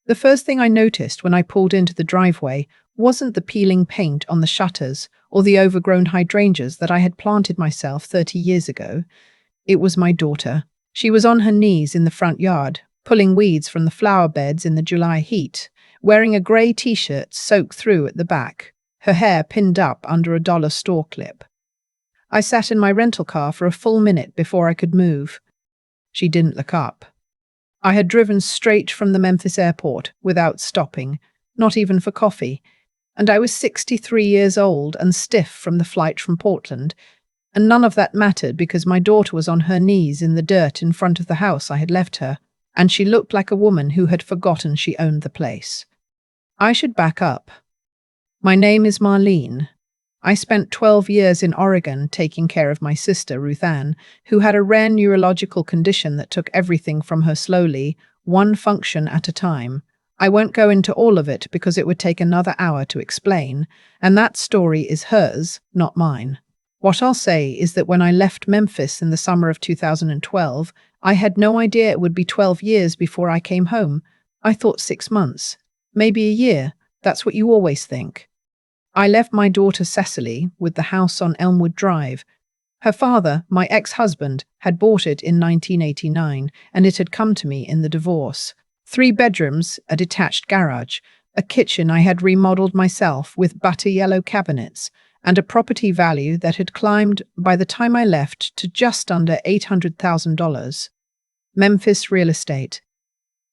The first thing I noticed when I pulled into the driveway wasn't the peeling paint on the shutters or the overgrown hydrangeas that I had planted myself 30 years ago. It was my daughter. She was on her knees in the front yard, pulling weeds from the flower beds in the July heat, wearing a grey t-shirt soaked through at the back, her hair pinned up under a dollar store clip. I sat in my rental car for a full minute before I could move. She didn't look up. I had driven straight from the Memphis airport without stopping, not even for coffee, and I was 63 years old and stiff from the flight from Portland, and none of that mattered because my daughter was on her knees in the dirt in front of the house I had left her, and she looked like a woman who had forgotten she owned the place. I should back up. My name is Marlene. I spent 12 years in Oregon taking care of my sister, Ruth Ann, who had a rare neurological condition that took everything from her slowly, one function at a time. I won't go into all of it because it would take another hour to explain, and that story is hers, not mine. What I'll say is that when I left Memphis in the summer of 2012, I had no idea it would be 12 years before I came home. I thought 6 months, maybe a year. That's what you always think. I left my daughter Cecily with the house on Elmwood Drive. Her father, my ex-husband, had bought it in 1989, and it had come to me in the divorce. 3 bedrooms, a detached garage, a kitchen I had remodeled myself with butter yellow cabinets, and a property value that had climbed by the time I left to just under $800,000. Memphis real estate.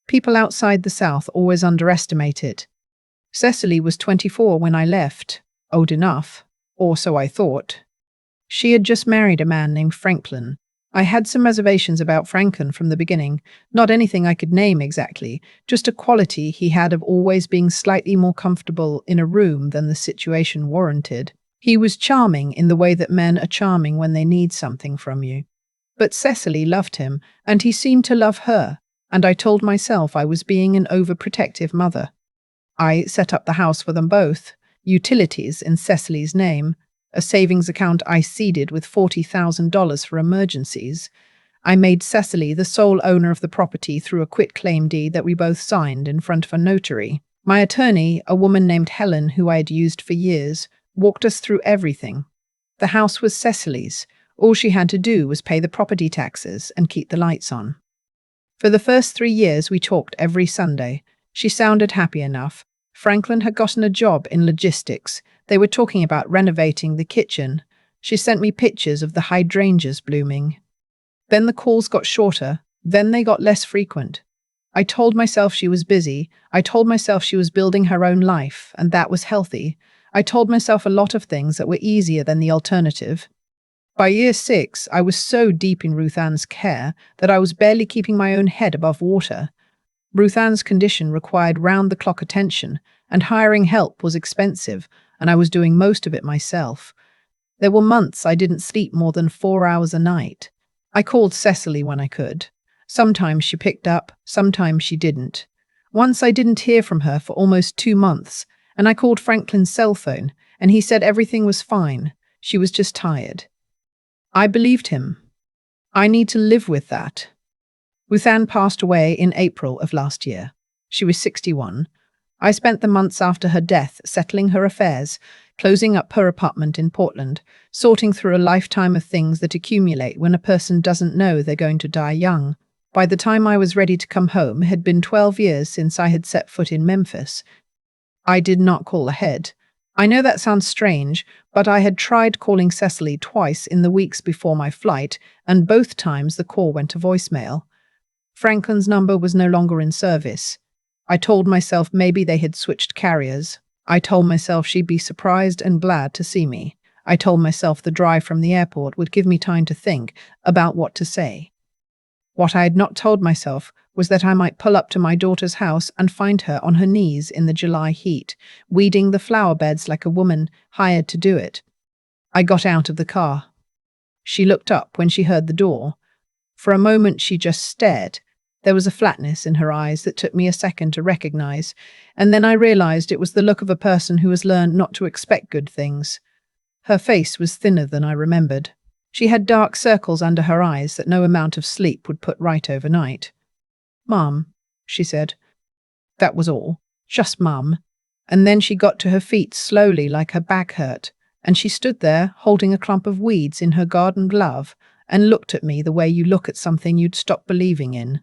People outside the South always underestimate it. Cecily was 24 when I left, old enough, or so I thought. She had just married a man named Franklin. I had some reservations about Franklin from the beginning, not anything I could name exactly, just a quality he had of always being slightly more comfortable in a room than the situation warranted. He was charming in the way that men are charming when they need something from you. But Cecily loved him, and he seemed to love her, and I told myself I was being an overprotective mother. I set up the house for them both, utilities in Cecily's name, a savings account I seeded with $40,000 for emergencies. I made Cecily the sole owner of the property through a quitclaim deed that we both signed in front of a notary. My attorney, a woman named Helen who I had used for years, walked us through everything. The house was Cecily's. All she had to do was pay the property taxes and keep the lights on. For the first 3 years we talked every Sunday. She sounded happy enough. Franklin had gotten a job in logistics. They were talking about renovating the kitchen. She sent me pictures of the hydrangeas blooming. Then the calls got shorter. Then they got less frequent. I told myself she was busy. I told myself she was building her own life, and that was healthy. I told myself a lot of things that were easier than the alternative. By year 6, I was so deep in Ruth Ann's care that I was barely keeping my own head above water. Ruth Ann's condition required round-the-clock attention, and hiring help was expensive, and I was doing most of it myself. There were months I didn't sleep more than 4 hours a night. I called Cecily when I could. Sometimes she picked up, sometimes she didn't. Once I didn't hear from her for almost 2 months, and I called Franklin's cell phone, and he said everything was fine. She was just tired. I believed him. I need to live with that. Ruth Ann passed away in April of last year. She was 61. I spent the months after her death settling her affairs, closing up her apartment in Portland, sorting through a lifetime of things that accumulate when a person doesn't know they're going to die young. By the time I was ready to come home, it had been 12 years since I had set foot in Memphis. I did not call ahead. I know that sounds strange, but I had tried calling Cecily twice in the weeks before my flight, and both times the call went to voicemail. Franklin's number was no longer in service. I told myself maybe they had switched carriers. I told myself she'd be surprised and glad to see me. I told myself the drive from the airport would give me time to think about what to say. What I had not told myself was that I might pull up to my daughter's house and find her on her knees in the July heat, weeding the flower beds like a woman hired to do it. I got out of the car. She looked up when she heard the door. For a moment she just stared. There was a flatness in her eyes that took me a second to recognize, and then I realized it was the look of a person who has learned not to expect good things. Her face was thinner than I remembered. She had dark circles under her eyes that no amount of sleep would put right overnight. "Mom," she said. That was all. Just Mum. And then she got to her feet slowly like her back hurt, and she stood there holding a clump of weeds in her garden glove and looked at me the way you look at something you'd stop believing in.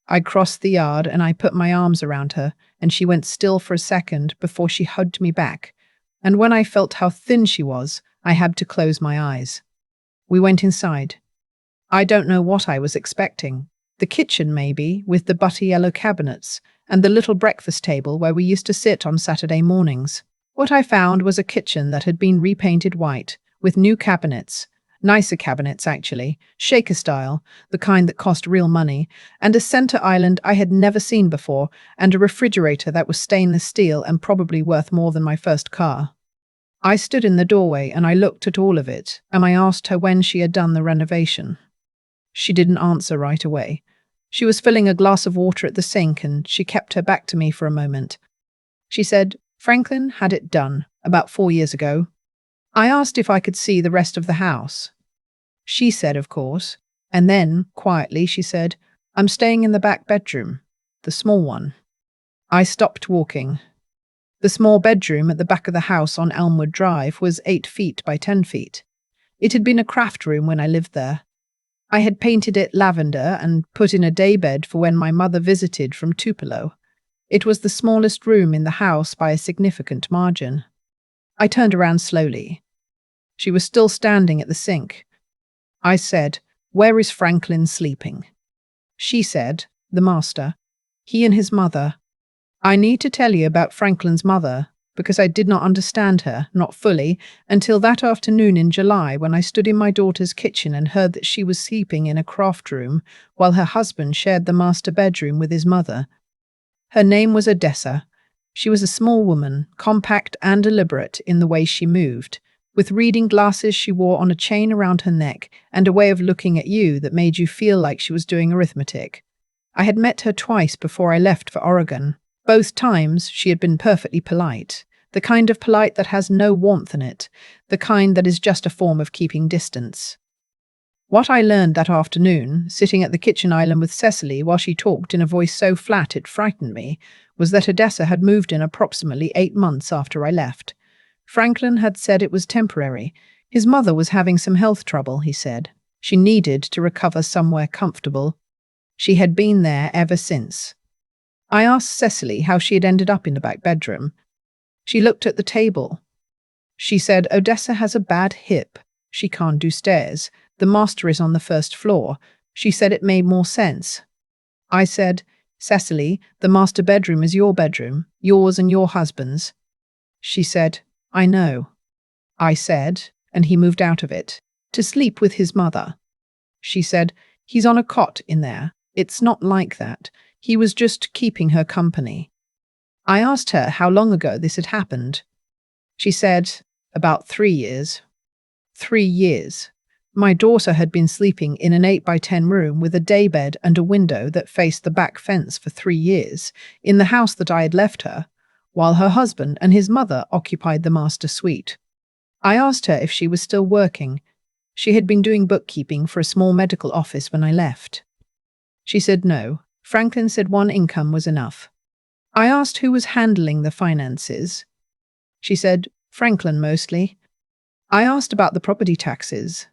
I crossed the yard and I put my arms around her, and she went still for a second before she hugged me back. And when I felt how thin she was, I had to close my eyes. We went inside. I don't know what I was expecting. The kitchen, maybe, with the butty yellow cabinets, and the little breakfast table where we used to sit on Saturday mornings. What I found was a kitchen that had been repainted white, with new cabinets, nicer cabinets actually, shaker style, the kind that cost real money, and a center island I had never seen before, and a refrigerator that was stainless steel and probably worth more than my first car. I stood in the doorway and I looked at all of it, and I asked her when she had done the renovation. She didn't answer right away. She was filling a glass of water at the sink and she kept her back to me for a moment. She said, Franklin had it done about 4 years ago. I asked if I could see the rest of the house. She said, of course, and then, quietly, she said, I'm staying in the back bedroom, the small one. I stopped walking. The small bedroom at the back of the house on Elmwood Drive was 8 feet by 10 feet. It had been a craft room when I lived there. I had painted it lavender and put in a daybed for when my mother visited from Tupelo. It was the smallest room in the house by a significant margin. I turned around slowly. She was still standing at the sink. I said, Where is Franklin sleeping? She said, The master. He and his mother. I need to tell you about Franklin's mother, because I did not understand her, not fully, until that afternoon in July when I stood in my daughter's kitchen and heard that she was sleeping in a craft room while her husband shared the master bedroom with his mother. Her name was Odessa. She was a small woman, compact and deliberate in the way she moved, with reading glasses she wore on a chain around her neck and a way of looking at you that made you feel like she was doing arithmetic. I had met her twice before I left for Oregon. Both times she had been perfectly polite. The kind of polite that has no warmth in it, the kind that is just a form of keeping distance. What I learned that afternoon, sitting at the kitchen island with Cecily while she talked in a voice so flat it frightened me, was that Odessa had moved in approximately 8 months after I left. Franklin had said it was temporary. His mother was having some health trouble, he said. She needed to recover somewhere comfortable. She had been there ever since. I asked Cecily how she had ended up in the back bedroom. She looked at the table. She said, Odessa has a bad hip. She can't do stairs. The master is on the first floor. She said it made more sense. I said, Cecily, the master bedroom is your bedroom, yours and your husband's. She said, I know. I said, and he moved out of it, to sleep with his mother. She said, he's on a cot in there. It's not like that. He was just keeping her company. I asked her how long ago this had happened. She said, about 3 years. 3 years. My daughter had been sleeping in an 8 by 10 room with a daybed and a window that faced the back fence for 3 years, in the house that I had left her, while her husband and his mother occupied the master suite. I asked her if she was still working. She had been doing bookkeeping for a small medical office when I left. She said no. Franklin said one income was enough. I asked who was handling the finances. She said, Franklin mostly. I asked about the property taxes.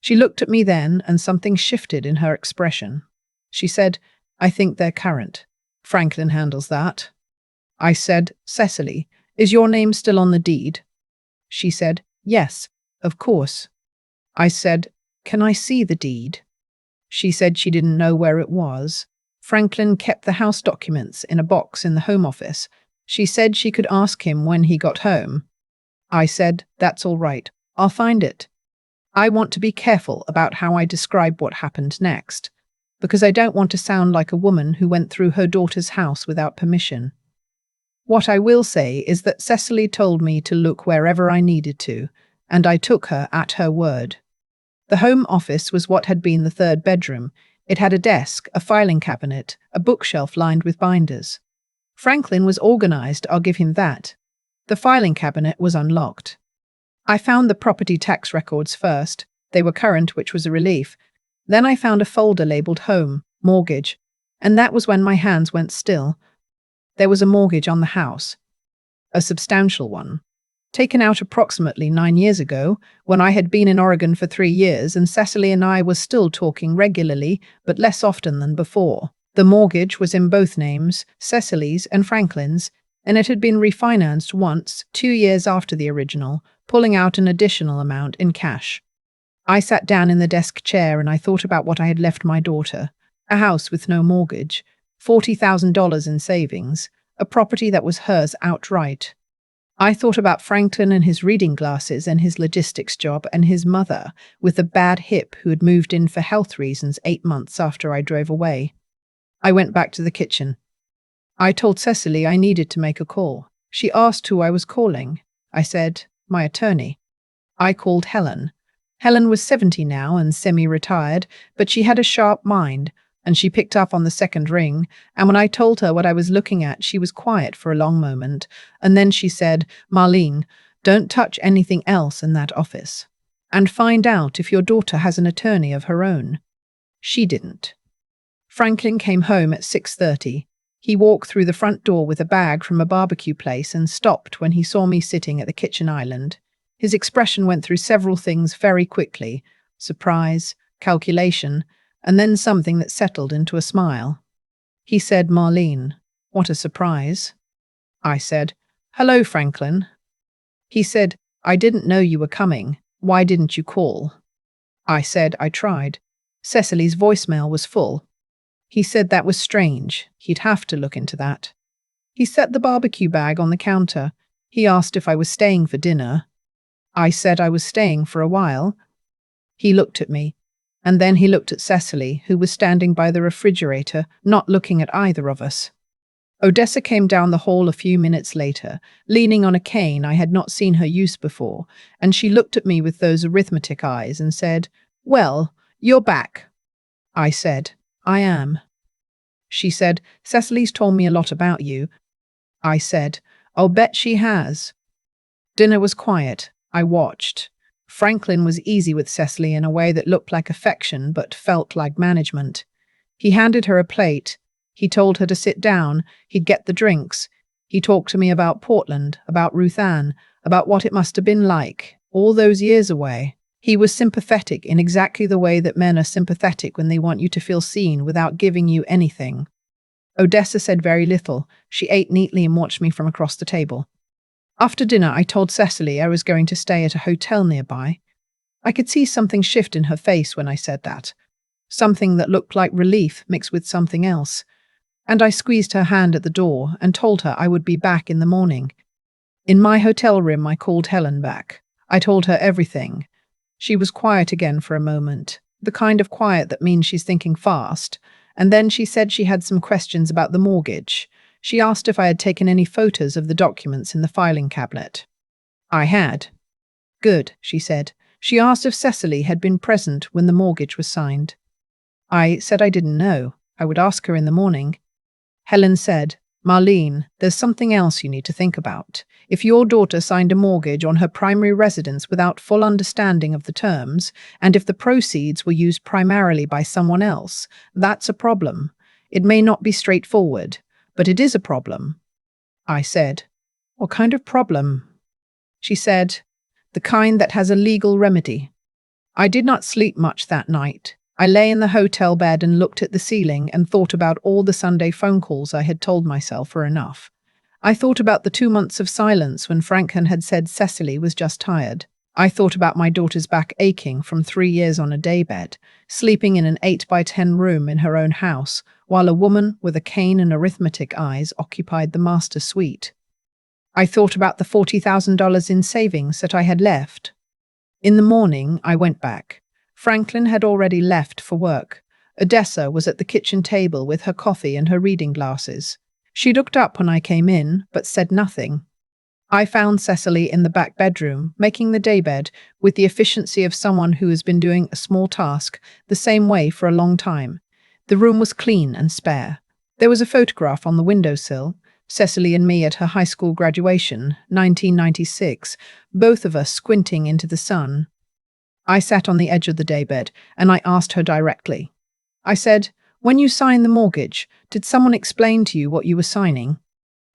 She looked at me then and something shifted in her expression. She said, I think they're current. Franklin handles that. I said, Cecily, is your name still on the deed? She said, yes, of course. I said, can I see the deed? She said she didn't know where it was. Franklin kept the house documents in a box in the home office. She said she could ask him when he got home. I said, that's all right. I'll find it. I want to be careful about how I describe what happened next, because I don't want to sound like a woman who went through her daughter's house without permission. What I will say is that Cecily told me to look wherever I needed to, and I took her at her word. The home office was what had been the third bedroom. It had a desk, a filing cabinet, a bookshelf lined with binders. Franklin was organized, I'll give him that. The filing cabinet was unlocked. I found the property tax records first. They were current, which was a relief. Then I found a folder labeled Home, Mortgage, and that was when my hands went still. There was a mortgage on the house, a substantial one, taken out approximately 9 years ago, when I had been in Oregon for 3 years and Cecily and I were still talking regularly, but less often than before. The mortgage was in both names, Cecily's and Franklin's, and it had been refinanced once, 2 years after the original, pulling out an additional amount in cash. I sat down in the desk chair and I thought about what I had left my daughter: a house with no mortgage, $40,000 in savings, a property that was hers outright. I thought about Franklin and his reading glasses and his logistics job and his mother with a bad hip who had moved in for health reasons 8 months after I drove away. I went back to the kitchen. I told Cecily I needed to make a call. She asked who I was calling. I said, my attorney. I called Helen. Helen was 70 now and semi-retired, but she had a sharp mind, and she picked up on the second ring, and when I told her what I was looking at, she was quiet for a long moment, and then she said, Marlene, don't touch anything else in that office. And find out if your daughter has an attorney of her own. She didn't. Franklin came home at 6:30. He walked through the front door with a bag from a barbecue place and stopped when he saw me sitting at the kitchen island. His expression went through several things very quickly: surprise, calculation, and then something that settled into a smile. He said, Marlene, what a surprise. I said, hello, Franklin. He said, I didn't know you were coming. Why didn't you call? I said, I tried. Cecily's voicemail was full. He said that was strange. He'd have to look into that. He set the barbecue bag on the counter. He asked if I was staying for dinner. I said I was staying for a while. He looked at me, and then he looked at Cecily, who was standing by the refrigerator, not looking at either of us. Odessa came down the hall a few minutes later, leaning on a cane I had not seen her use before, and she looked at me with those arithmetic eyes and said, well, you're back. I said, I am. She said, Cecily's told me a lot about you. I said, I'll bet she has. Dinner was quiet. I watched. Franklin was easy with Cecily in a way that looked like affection but felt like management. He handed her a plate. He told her to sit down. He'd get the drinks. He talked to me about Portland, about Ruth Ann, about what it must have been like, all those years away. He was sympathetic in exactly the way that men are sympathetic when they want you to feel seen without giving you anything. Odessa said very little. She ate neatly and watched me from across the table. After dinner, I told Cecily I was going to stay at a hotel nearby. I could see something shift in her face when I said that. Something that looked like relief mixed with something else. And I squeezed her hand at the door and told her I would be back in the morning. In my hotel room, I called Helen back. I told her everything. She was quiet again for a moment, the kind of quiet that means she's thinking fast, and then she said she had some questions about the mortgage. She asked if I had taken any photos of the documents in the filing cabinet. I had. Good, she said. She asked if Cecily had been present when the mortgage was signed. I said I didn't know. I would ask her in the morning. Helen said, Marlene, there's something else you need to think about. If your daughter signed a mortgage on her primary residence without full understanding of the terms, and if the proceeds were used primarily by someone else, that's a problem. It may not be straightforward, but it is a problem. I said, what kind of problem? She said, the kind that has a legal remedy. I did not sleep much that night. I lay in the hotel bed and looked at the ceiling and thought about all the Sunday phone calls I had told myself were enough. I thought about the 2 months of silence when Franklin had said Cecily was just tired. I thought about my daughter's back aching from 3 years on a daybed, sleeping in an 8x10 room in her own house, while a woman with a cane and arithmetic eyes occupied the master suite. I thought about the $40,000 in savings that I had left. In the morning, I went back. Franklin had already left for work. Odessa was at the kitchen table with her coffee and her reading glasses. She looked up when I came in, but said nothing. I found Cecily in the back bedroom, making the daybed with the efficiency of someone who has been doing a small task the same way for a long time. The room was clean and spare. There was a photograph on the windowsill, Cecily and me at her high school graduation, 1996, both of us squinting into the sun. I sat on the edge of the daybed, and I asked her directly. I said, when you signed the mortgage, did someone explain to you what you were signing?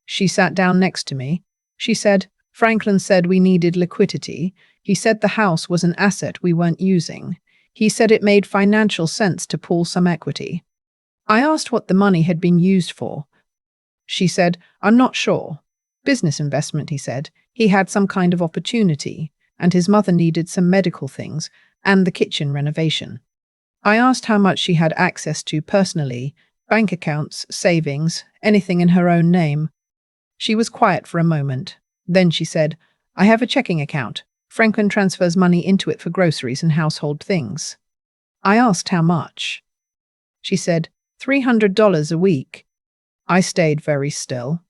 She sat down next to me. She said, Franklin said we needed liquidity. He said the house was an asset we weren't using. He said it made financial sense to pool some equity. I asked what the money had been used for. She said, I'm not sure. Business investment, he said. He had some kind of opportunity, and his mother needed some medical things, and the kitchen renovation. I asked how much she had access to personally, bank accounts, savings, anything in her own name. She was quiet for a moment. Then she said, I have a checking account. Franklin transfers money into it for groceries and household things. I asked how much. She said, $300 a week. I stayed very still.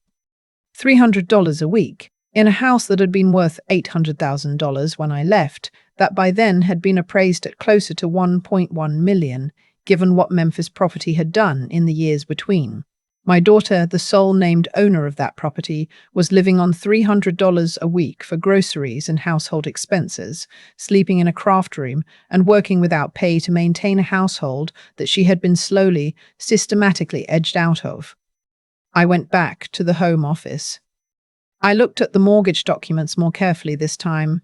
$300 a week, in a house that had been worth $800,000 when I left, that by then had been appraised at closer to $1.1 million, given what Memphis property had done in the years between. My daughter, the sole named owner of that property, was living on $300 a week for groceries and household expenses, sleeping in a craft room, and working without pay to maintain a household that she had been slowly, systematically edged out of. I went back to the Home Office. I looked at the mortgage documents more carefully this time.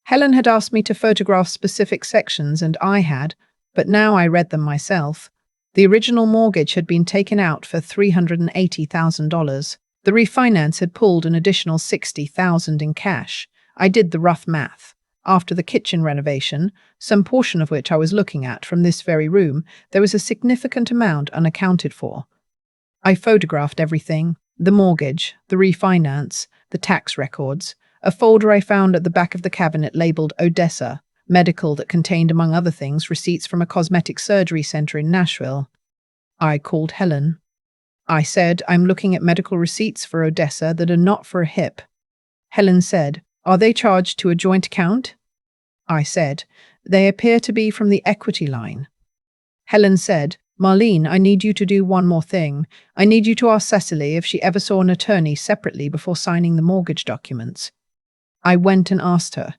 Helen had asked me to photograph specific sections, and I had, but now I read them myself. The original mortgage had been taken out for $380,000. The refinance had pulled an additional $60,000 in cash. I did the rough math. After the kitchen renovation, some portion of which I was looking at from this very room, there was a significant amount unaccounted for. I photographed everything: the mortgage, the refinance, the tax records, a folder I found at the back of the cabinet labeled Odessa Medical that contained, among other things, receipts from a cosmetic surgery center in Nashville. I called Helen. I said, I'm looking at medical receipts for Odessa that are not for a hip. Helen said, are they charged to a joint account? I said, they appear to be from the equity line. Helen said, Marlene, I need you to do one more thing. I need you to ask Cecily if she ever saw an attorney separately before signing the mortgage documents. I went and asked her.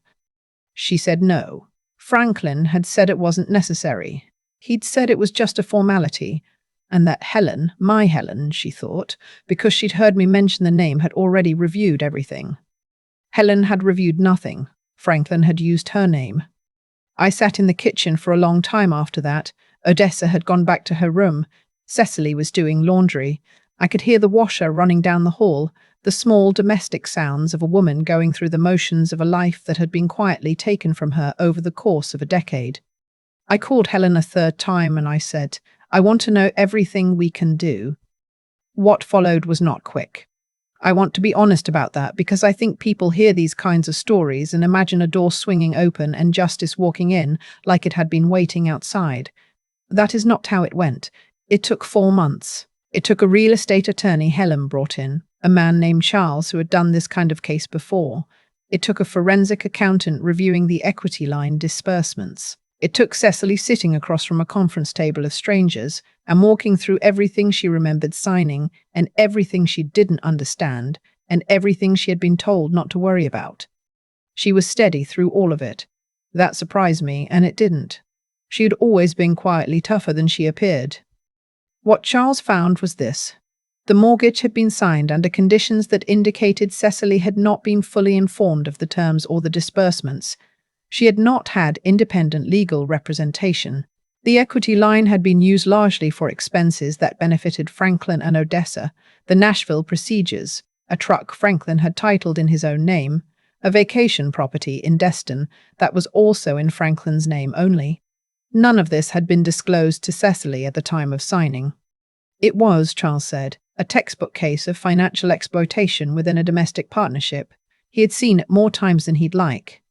She said no. Franklin had said it wasn't necessary. He'd said it was just a formality, and that Helen, my Helen, she thought, because she'd heard me mention the name, had already reviewed everything. Helen had reviewed nothing. Franklin had used her name. I sat in the kitchen for a long time after that. Odessa had gone back to her room. Cecily was doing laundry. I could hear the washer running down the hall, the small domestic sounds of a woman going through the motions of a life that had been quietly taken from her over the course of a decade. I called Helen a third time and I said, I want to know everything we can do. What followed was not quick. I want to be honest about that because I think people hear these kinds of stories and imagine a door swinging open and justice walking in like it had been waiting outside. That is not how it went. It took 4 months. It took a real estate attorney Helen brought in, a man named Charles who had done this kind of case before. It took a forensic accountant reviewing the equity line disbursements. It took Cecily sitting across from a conference table of strangers and walking through everything she remembered signing and everything she didn't understand and everything she had been told not to worry about. She was steady through all of it. That surprised me, and it didn't. She had always been quietly tougher than she appeared. What Charles found was this. The mortgage had been signed under conditions that indicated Cecily had not been fully informed of the terms or the disbursements. She had not had independent legal representation. The equity line had been used largely for expenses that benefited Franklin and Odessa, the Nashville procedures, a truck Franklin had titled in his own name, a vacation property in Destin that was also in Franklin's name only. None of this had been disclosed to Cecily at the time of signing. It was, Charles said, a textbook case of financial exploitation within a domestic partnership. He had seen it more times than he'd like.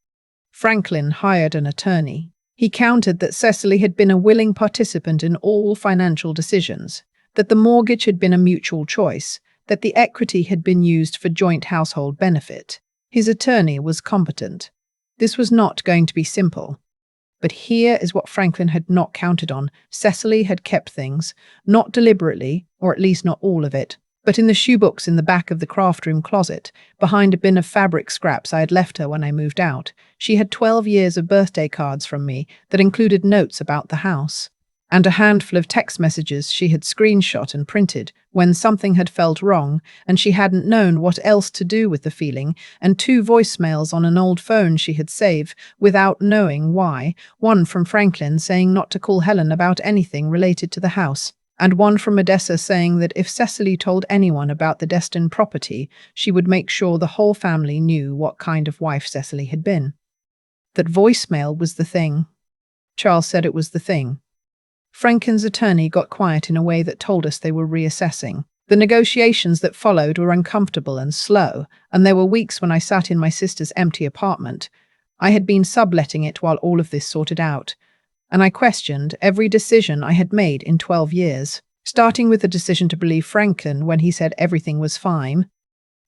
Franklin hired an attorney. He countered that Cecily had been a willing participant in all financial decisions, that the mortgage had been a mutual choice, that the equity had been used for joint household benefit. His attorney was competent. This was not going to be simple. But here is what Franklin had not counted on. Cecily had kept things, not deliberately, or at least not all of it, but in the shoebox in the back of the craft room closet, behind a bin of fabric scraps I had left her when I moved out. She had 12 years of birthday cards from me that included notes about the house, and a handful of text messages she had screenshot and printed, when something had felt wrong and she hadn't known what else to do with the feeling, and 2 voicemails on an old phone she had saved without knowing why, one from Franklin saying not to call Helen about anything related to the house, and one from Odessa saying that if Cecily told anyone about the Destin property, she would make sure the whole family knew what kind of wife Cecily had been. That voicemail was the thing. Charles said it was the thing. Franklin's attorney got quiet in a way that told us they were reassessing. The negotiations that followed were uncomfortable and slow, and there were weeks when I sat in my sister's empty apartment. I had been subletting it while all of this sorted out, and I questioned every decision I had made in 12 years, starting with the decision to believe Franklin when he said everything was fine.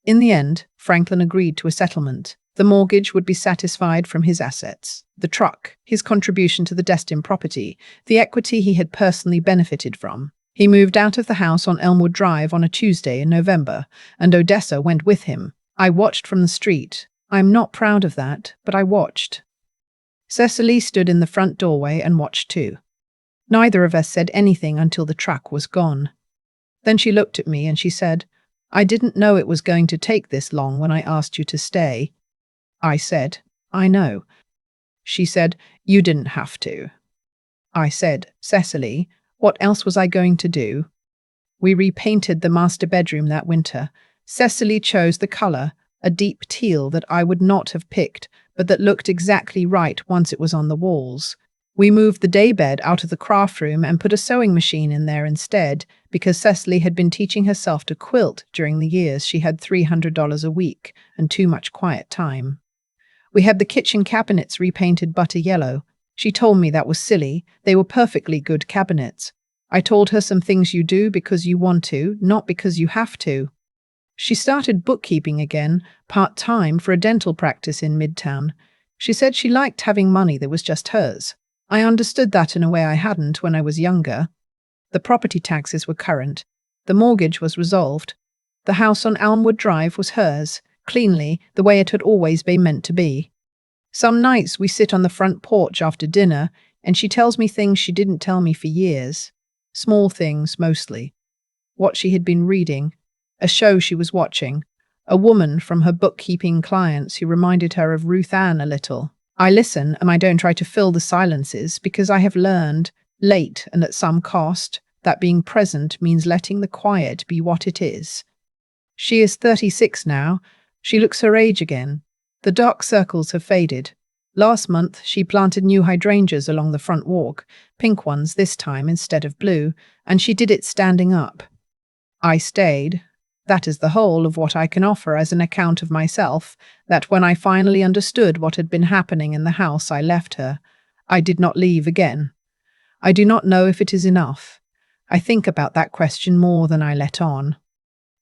In the end, Franklin agreed to a settlement. The mortgage would be satisfied from his assets, the truck, his contribution to the Destin property, the equity he had personally benefited from. He moved out of the house on Elmwood Drive on a Tuesday in November, and Odessa went with him. I watched from the street. I'm not proud of that, but I watched. Cecily stood in the front doorway and watched too. Neither of us said anything until the truck was gone. Then she looked at me and she said, "I didn't know it was going to take this long when I asked you to stay." I said, "I know." She said, "You didn't have to." I said, "Cecily, what else was I going to do?" We repainted the master bedroom that winter. Cecily chose the color, a deep teal that I would not have picked, but that looked exactly right once it was on the walls. We moved the daybed out of the craft room and put a sewing machine in there instead, because Cecily had been teaching herself to quilt during the years she had $300 a week and too much quiet time. We had the kitchen cabinets repainted butter yellow. She told me that was silly. They were perfectly good cabinets. I told her some things you do because you want to, not because you have to. She started bookkeeping again, part-time, for a dental practice in Midtown. She said she liked having money that was just hers. I understood that in a way I hadn't when I was younger. The property taxes were current. The mortgage was resolved. The house on Elmwood Drive was hers, cleanly, the way it had always been meant to be. Some nights we sit on the front porch after dinner, and she tells me things she didn't tell me for years. Small things, mostly. What she had been reading, a show she was watching, a woman from her bookkeeping clients who reminded her of Ruth Ann a little. I listen, and I don't try to fill the silences, because I have learned, late and at some cost, that being present means letting the quiet be what it is. She is 36 now. She looks her age again. The dark circles have faded. Last month, she planted new hydrangeas along the front walk, pink ones this time instead of blue, and she did it standing up. I stayed. That is the whole of what I can offer as an account of myself, that when I finally understood what had been happening in the house, I left her. I did not leave again. I do not know if it is enough. I think about that question more than I let on.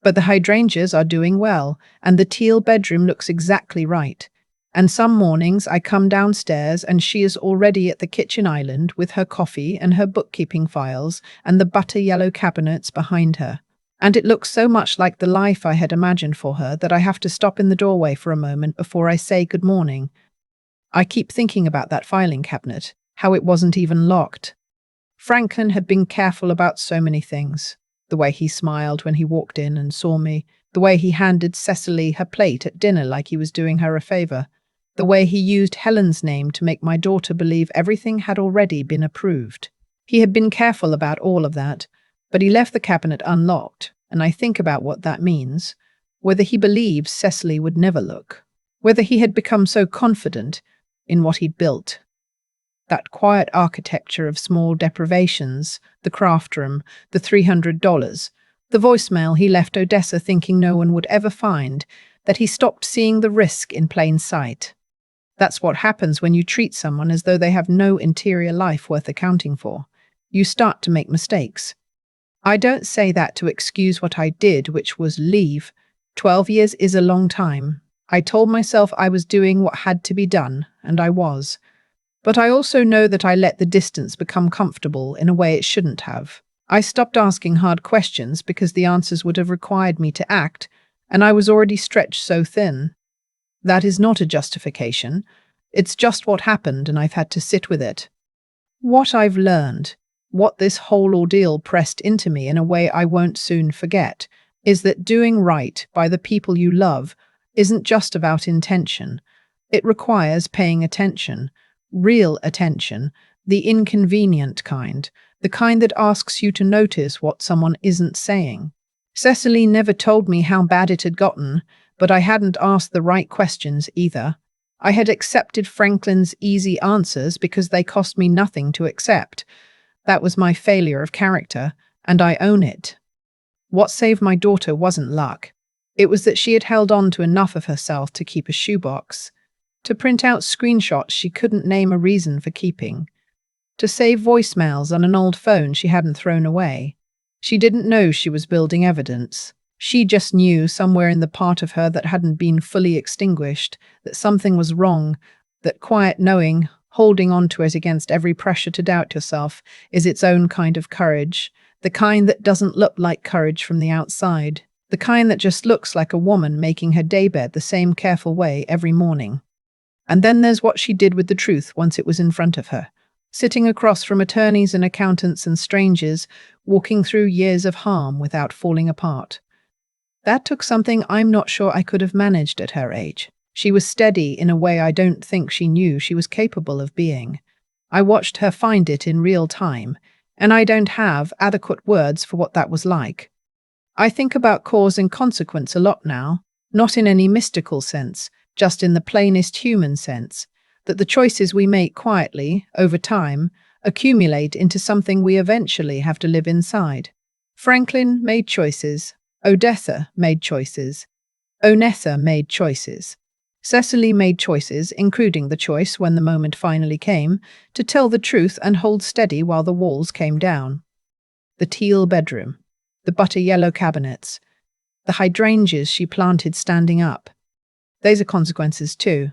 But the hydrangeas are doing well, and the teal bedroom looks exactly right. And some mornings I come downstairs and she is already at the kitchen island with her coffee and her bookkeeping files and the butter yellow cabinets behind her. And it looks so much like the life I had imagined for her that I have to stop in the doorway for a moment before I say good morning. I keep thinking about that filing cabinet, how it wasn't even locked. Franklin had been careful about so many things. The way he smiled when he walked in and saw me, the way he handed Cecily her plate at dinner like he was doing her a favor, the way he used Helen's name to make my daughter believe everything had already been approved. He had been careful about all of that, but he left the cabinet unlocked, and I think about what that means, whether he believes Cecily would never look, whether he had become so confident in what he'd built. That quiet architecture of small deprivations, the craft room, the $300, the voicemail he left Odessa thinking no one would ever find, that he stopped seeing the risk in plain sight. That's what happens when you treat someone as though they have no interior life worth accounting for. You start to make mistakes. I don't say that to excuse what I did, which was leave. 12 years is a long time. I told myself I was doing what had to be done, and I was. But I also know that I let the distance become comfortable in a way it shouldn't have. I stopped asking hard questions because the answers would have required me to act, and I was already stretched so thin. That is not a justification. It's just what happened, and I've had to sit with it. What I've learned. What this whole ordeal pressed into me in a way I won't soon forget is that doing right by the people you love isn't just about intention. It requires paying attention, real attention, the inconvenient kind, the kind that asks you to notice what someone isn't saying. Cecily never told me how bad it had gotten, but I hadn't asked the right questions either. I had accepted Franklin's easy answers because they cost me nothing to accept. That was my failure of character, and I own it. What saved my daughter wasn't luck. It was that she had held on to enough of herself to keep a shoebox, to print out screenshots she couldn't name a reason for keeping, to save voicemails on an old phone she hadn't thrown away. She didn't know she was building evidence. She just knew somewhere in the part of her that hadn't been fully extinguished that something was wrong, that quiet knowing, holding on to it against every pressure to doubt yourself, is its own kind of courage, the kind that doesn't look like courage from the outside, the kind that just looks like a woman making her daybed the same careful way every morning. And then there's what she did with the truth once it was in front of her. Sitting across from attorneys and accountants and strangers, walking through years of harm without falling apart. That took something I'm not sure I could have managed at her age. She was steady in a way I don't think she knew she was capable of being. I watched her find it in real time, and I don't have adequate words for what that was like. I think about cause and consequence a lot now, not in any mystical sense, just in the plainest human sense, that the choices we make quietly, over time, accumulate into something we eventually have to live inside. Franklin made choices. Odessa made choices. Onessa made choices. Cecily made choices, including the choice, when the moment finally came, to tell the truth and hold steady while the walls came down. The teal bedroom, the butter-yellow cabinets, the hydrangeas she planted standing up. These are consequences too.